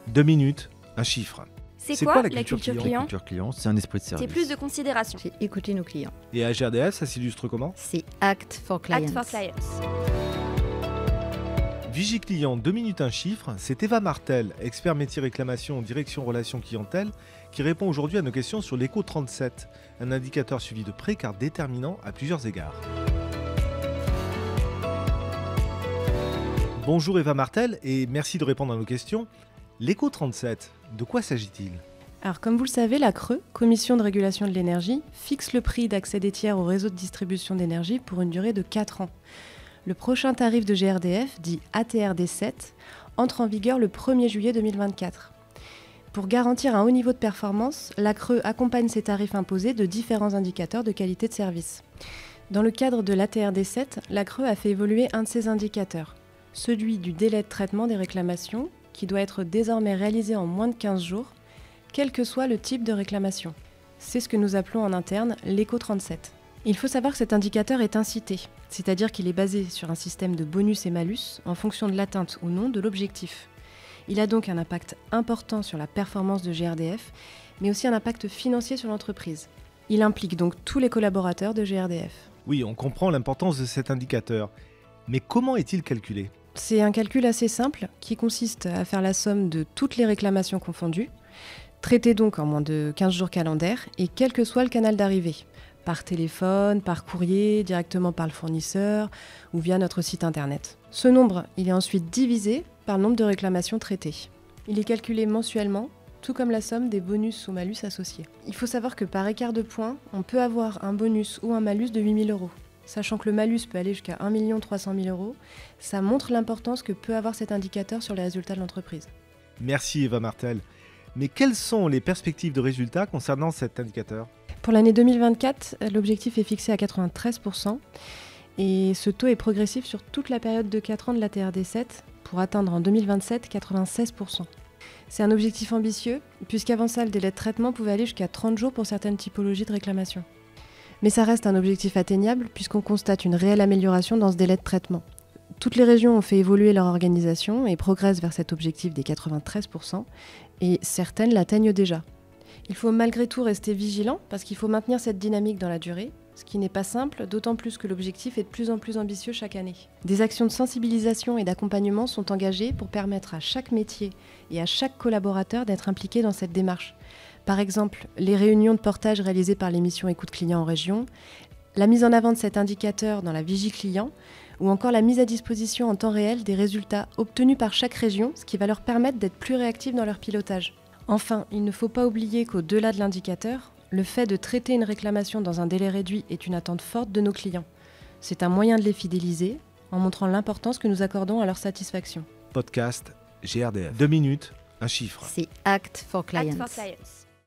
2 minutes, un chiffre. C'est quoi la culture La client? culture client, c'est un esprit de service. C'est plus de considération. C'est écouter nos clients. Et à GRDF, ça s'illustre comment? C'est Act for Clients. Act for Clients. Vigiclient, 2 minutes, un chiffre, c'est Eva Martel, expert métier réclamation, direction relations clientèle, qui répond aujourd'hui à nos questions sur l'écho 37, un indicateur suivi de près car déterminant à plusieurs égards. Bonjour Eva Martel et merci de répondre à nos questions. L'écho 37, de quoi s'agit-il? Alors, comme vous le savez, la CRE, Commission de régulation de l'énergie, fixe le prix d'accès des tiers au réseau de distribution d'énergie pour une durée de 4 ans. Le prochain tarif de GRDF, dit ATRD7, entre en vigueur le 1er juillet 2024. Pour garantir un haut niveau de performance, la CRE accompagne ces tarifs imposés de différents indicateurs de qualité de service. Dans le cadre de l'ATRD7, la CRE a fait évoluer un de ces indicateurs, celui du délai de traitement des réclamations, qui doit être désormais réalisé en moins de 15 jours, quel que soit le type de réclamation. C'est ce que nous appelons en interne l'écho 37. Il faut savoir que cet indicateur est incité, c'est-à-dire qu'il est basé sur un système de bonus et malus en fonction de l'atteinte ou non de l'objectif. Il a donc un impact important sur la performance de GRDF, mais aussi un impact financier sur l'entreprise. Il implique donc tous les collaborateurs de GRDF. Oui, on comprend l'importance de cet indicateur. Mais comment est-il calculé? C'est un calcul assez simple qui consiste à faire la somme de toutes les réclamations confondues, traitées donc en moins de 15 jours calendaires et quel que soit le canal d'arrivée, par téléphone, par courrier, directement par le fournisseur ou via notre site internet. Ce nombre, il est ensuite divisé par le nombre de réclamations traitées. Il est calculé mensuellement, tout comme la somme des bonus ou malus associés. Il faut savoir que par écart de points, on peut avoir un bonus ou un malus de 8 000 €. Sachant que le malus peut aller jusqu'à 1 300 000 €, ça montre l'importance que peut avoir cet indicateur sur les résultats de l'entreprise. Merci Eva Martel. Mais quelles sont les perspectives de résultats concernant cet indicateur? Pour l'année 2024, l'objectif est fixé à 93% et ce taux est progressif sur toute la période de 4 ans de la TRD7 pour atteindre en 2027 96%. C'est un objectif ambitieux puisqu'avant ça, le délai de traitement pouvait aller jusqu'à 30 jours pour certaines typologies de réclamations. Mais ça reste un objectif atteignable puisqu'on constate une réelle amélioration dans ce délai de traitement. Toutes les régions ont fait évoluer leur organisation et progressent vers cet objectif des 93%, et certaines l'atteignent déjà. Il faut malgré tout rester vigilant parce qu'il faut maintenir cette dynamique dans la durée, ce qui n'est pas simple, d'autant plus que l'objectif est de plus en plus ambitieux chaque année. Des actions de sensibilisation et d'accompagnement sont engagées pour permettre à chaque métier et à chaque collaborateur d'être impliqué dans cette démarche. Par exemple, les réunions de portage réalisées par l'émission Écoute Client en région, la mise en avant de cet indicateur dans la Vigie Client, ou encore la mise à disposition en temps réel des résultats obtenus par chaque région, ce qui va leur permettre d'être plus réactifs dans leur pilotage. Enfin, il ne faut pas oublier qu'au-delà de l'indicateur, le fait de traiter une réclamation dans un délai réduit est une attente forte de nos clients. C'est un moyen de les fidéliser, en montrant l'importance que nous accordons à leur satisfaction. Podcast GRDF. 2 minutes, un chiffre. C'est Act for Clients. Act for Clients.